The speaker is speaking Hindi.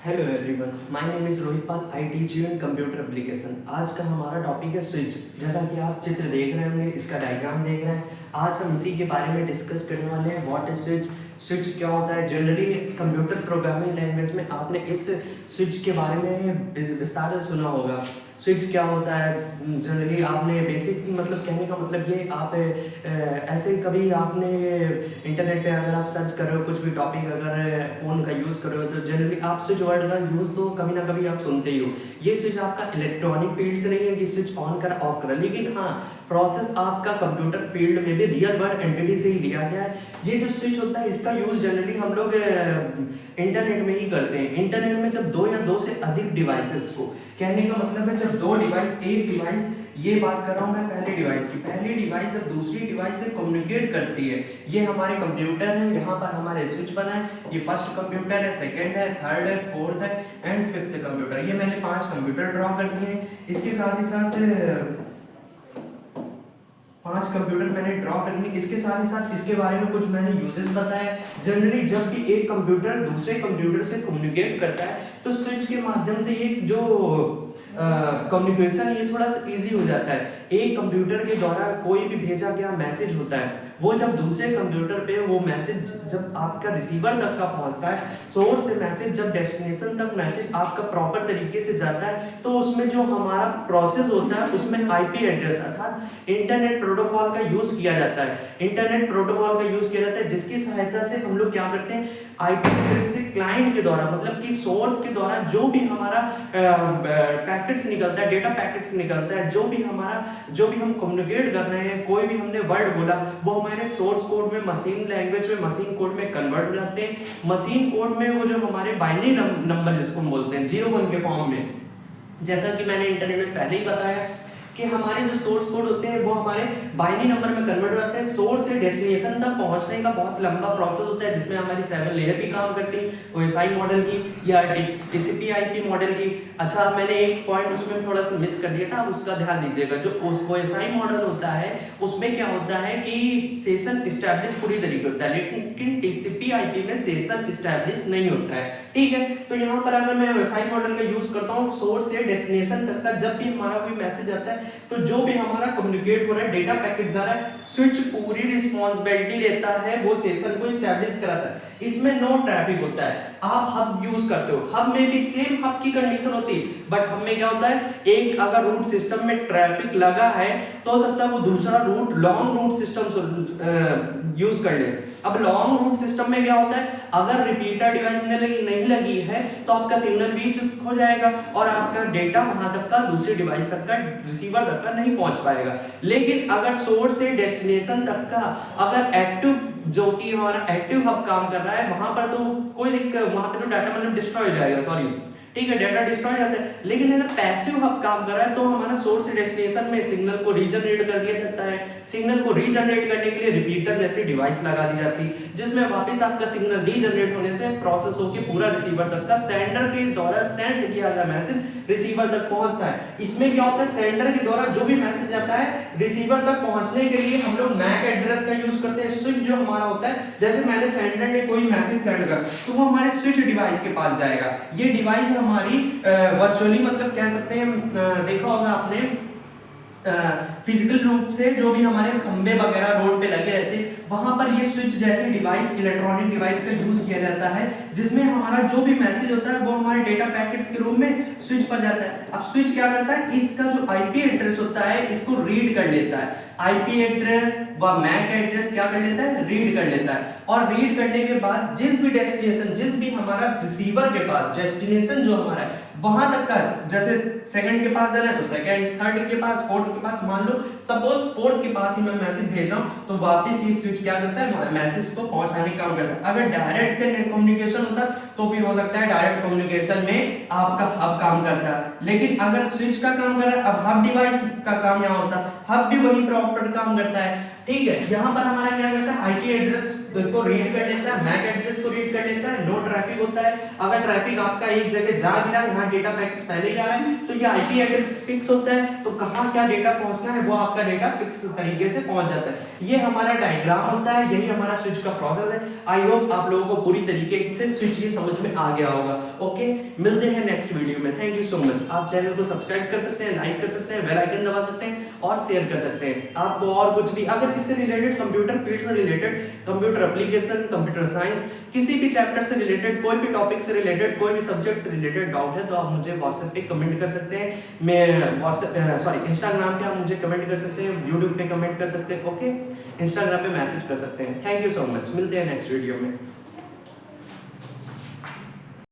Hello everyone, my name is Rohit Pal. I teach you in computer application. आज का हमारा टॉपिक है स्विच। जैसा कि आप चित्र देख रहे होंगे, इसका डायग्राम देख रहे हैं। आज हम इसी के बारे में डिस्कस करने वाले हैं। व्हाट इज स्विच, स्विच क्या होता है। जनरली कंप्यूटर प्रोग्रामिंग लैंग्वेज में आपने इस स्विच के बारे में विस्तार से सुना होगा। स्विच क्या होता है, जनरली आपने बेसिक मतलब कहने का मतलब ये आप ऐसे कभी आपने इंटरनेट पे अगर आप सर्च कर रहे हो कुछ भी टॉपिक, अगर फ़ोन का यूज़ कर रहे हो तो जनरली आप स्विच वर्ड का यूज़ तो कभी ना कभी आप सुनते ही हो। ये स्विच आपका इलेक्ट्रॉनिक फील्ड से नहीं है कि स्विच ऑन कर ऑफ कर, लेकिन हाँ प्रोसेस आपका कंप्यूटर फील्ड में भी रियल वर्ड एंटिटी से ही लिया गया है। ये जो स्विच होता है इसका यूज़ जनरली हम लोग इंटरनेट में ही करते हैं। इंटरनेट में जब दो या दो से अधिक डिवाइसेस को, कहने का मतलब है जब दो डिवाइस, एक डिवाइस, ये बात कर रहा हूँ मैं पहले डिवाइस की, पहली डिवाइस जब दूसरी डिवाइस से कम्युनिकेट करती है। ये हमारे कंप्यूटर है, यहाँ पर हमारे स्विच बना है। ये फर्स्ट कंप्यूटर है, सेकंड है, थर्ड है, फोर्थ है एंड फिफ्थ कंप्यूटर। ये मैंने 5 कंप्यूटर ड्रॉ कर दिए हैं। इसके साथ ही साथ 5 कंप्यूटर मैंने ड्रॉ कर लिए। इसके साथ ही साथ इसके बारे में कुछ मैंने यूजेस बताया। जनरली जब भी एक कंप्यूटर दूसरे कंप्यूटर से कम्युनिकेट करता है तो स्विच के माध्यम से ये जो कम्युनिकेशन ये थोड़ा सा इजी हो जाता है। एक कंप्यूटर के द्वारा कोई भी भेजा गया मैसेज होता है, वो जब दूसरे कंप्यूटर पे वो मैसेज जब आपका रिसीवर तक का पहुंचता है, सोर्स से मैसेज जब डेस्टिनेशन तक मैसेज आपका प्रॉपर तरीके से जाता है, तो उसमें जो हमारा प्रोसेस होता है उसमें आईपी एड्रेस अर्थात इंटरनेट प्रोटोकॉल का यूज किया जाता है। इंटरनेट प्रोटोकॉल का यूज किया जाता है जिसकी सहायता से हम लोग क्या करते हैं, आईपी एड्रेस से क्लाइंट के द्वारा मतलब कि सोर्स के द्वारा जो भी हमारा पैकेट्स निकलता है, डेटा पैकेट्स निकलता है, जो भी हम कम्युनिकेट कर रहे हैं, कोई भी हमने वर्ड बोला, वो हमारे सोर्स कोड में, मशीन लैंग्वेज में, मशीन कोड में कन्वर्ट हो जाते हैं। मशीन कोड में वो जो हमारे बाइनरी नंबर जिसको हम बोलते हैं 0 1 के फॉर्म में, जैसा कि मैंने इंटरनेट में पहले ही बताया कि हमारे जो सोर्स कोड होते हैं वो हमारे बाइनरी नंबर में कन्वर्ट हो जाते हैं। सोर्स से डेस्टिनेशन तक पहुंचने का बहुत लंबा प्रोसेस होता है जिसमें हमारी 7 लेयर भी काम करती है, ओएसआई मॉडल की या टीसीपी आईपी मॉडल की। अच्छा, मैंने एक पॉइंट उसमें थोड़ा सा मिस कर दिया था, उसका ध्यान दीजिएगा। जो ओएसआई मॉडल होता है उसमें क्या होता है कि सेशन स्टैब्लिश पूरी तरीके होता है, लेकिन टीसीपी आईपी में सेशन स्टैब्लिश नहीं होता है। ठीक है, तो यहाँ पर अगर मैं ओएसआई मॉडल का यूज करता हूँ, सोर्स से डेस्टिनेशन तक का जब भी हमारा कोई मैसेज आता है तो जो भी हमारा कम्युनिकेट हो रहा है, डेटा पैकेट जा रहा है, स्विच पूरी रिस्पांसिबिलिटी लेता है, वो सेशन को एस्टैब्लिश कराता है। इसमें नो ट्रैफिक होता है। आप हब यूज करते हो, हब में भी सेम हब की कंडीशन होती है, बट हब में क्या होता है, एक अगर रूट सिस्टम में ट्रैफिक लगा है तो हो सकता है वो दूसरा route long route system use कर ले। अब लॉन्ग रूट सिस्टम में क्या होता है, अगर रिपीटर डिवाइस नहीं लगी है तो आपका सिग्नल भी खो जाएगा और आपका डेटा वहां तक का दूसरी डिवाइस तक का, रिसीवर तक का नहीं पहुंच पाएगा। लेकिन अगर सोर्स से डेस्टिनेशन तक का अगर एक्टिव, जो कि हमारा एक्टिव हब काम कर रहा है, वहां पर तो कोई दिक्कत, वहां पर तो डाटा मतलब डिस्ट्रॉय हो जाएगा, सॉरी, ठीक है, डाटा डिस्ट्रॉय जाता है। लेकिन अगर पैसिव हब काम कर रहा है तो हमारा सोर्स से डेस्टिनेशन में सिग्नल को रीजनरेट कर दिया जाता है। सिग्नल को रीजनरेट करने के लिए रिपीटर जैसी डिवाइस लगा दी जाती है जिसमें वापस आपका सिग्नल रीजनरेट होने से प्रोसेस होकर पूरा रिसीवर तक का सेंडर के द्वारा सेंड किया गया मैसेज रिसीवर तक पहुंचता है। इसमें क्या होता है, सेंडर के द्वारा जो भी मैसेज आता है रिसीवर तक पहुंचने के लिए हम लोग मैक एड्रेस का यूज करते हैं। स्विच जो हमारा होता है, जैसे मैंने सेंडर ने कोई मैसेज सेंड कर तो वो हमारे स्विच डिवाइस के पास जाएगा। ये डिवाइस हमारी वर्चुअली मतलब कह सकते हैं, देखा होगा आपने फिजिकल रूप से जो भी हमारे खंबे वगैरह रोड पे लगे रहते हैं, वहां पर ये स्विच जैसे डिवाइस, इलेक्ट्रॉनिक डिवाइस का यूज किया जाता है जिसमें हमारा जो भी मैसेज होता है वो हमारे डेटा पैकेट्स के रूप में स्विच पर जाता है। अब स्विच क्या करता है, इसका जो आईपी एड्रेस होता है इसको रीड कर लेता है। आईपी एड्रेस व मैक एड्रेस क्या कर लेता है, रीड कर लेता है। और रीड करने के बाद जिस भी डेस्टिनेशन, जिस भी हमारा रिसीवर के पास डेस्टिनेशन जो हमारा है वहां तक का, जैसे सेकंड के पास जाना है तो सेकंड, थर्ड के पास, फोर्थ के पास, मान लो सपोज फोर्थ के पास ही मैं मैसेज भेज रहा हूं तो वापस ये स्विच क्या करता है, मैसेज को पहुंचाने का काम करता है। अगर डायरेक्ट कम्युनिकेशन होता तो फिर हो सकता है डायरेक्ट कम्युनिकेशन में आपका हब काम करता है, लेकिन अगर स्विच का काम कर रहा है, अब हब डिवाइस का काम यहाँ होता है, हब भी वही प्रॉपर काम करता है। ठीक है, यहाँ पर हमारा क्या करता है, आईपी एड्रेस को रीड कर लेता है, मैक एड्रेस को रीड कर लेता है, नो ट्रैफिक होता है। अगर ट्रैफिक आपका एक जगह जा भी रहा है, यहाँ डेटा पैकेट्स पहले ही आ रहा है, तो ये आईपी एड्रेस फिक्स होता है, तो कहाँ क्या डेटा पहुंचना है वो आपका डेटा फिक्स तरीके से पहुंच जाता है। ये हमारा डायग्राम होता है, यही हमारा स्विच का प्रोसेस है। आई होप आप लोगों को पूरी तरीके से स्विच की समझ में आ गया होगा। ओके, मिलते हैं नेक्स्ट वीडियो में। Thank you so much. आप चैनल को सब्सक्राइब कर सकते हैं, लाइक कर सकते हैं, बेल आइकन दबा सकते हैं और शेयर कर सकते हैं। आपको और कुछ भी अगर इससे रिलेटेड, कंप्यूटर फील्ड से related, computer application, computer science, किसी भी चैप्टर से रिलेटेड, कोई भी टॉपिक से रिलेटेड, कोई भी सब्जेक्ट से रिलेटेड डाउट है तो आप मुझे व्हाट्सएप पे कमेंट कर सकते हैं। मैं व्हाट्सएप इंस्टाग्राम पे आप मुझे कमेंट कर सकते हैं, यूट्यूब पे कमेंट कर सकते हैं। ओके, इंस्टाग्राम पे मैसेज कर सकते हैं। Thank you so much. मिलते हैं नेक्स्ट वीडियो में।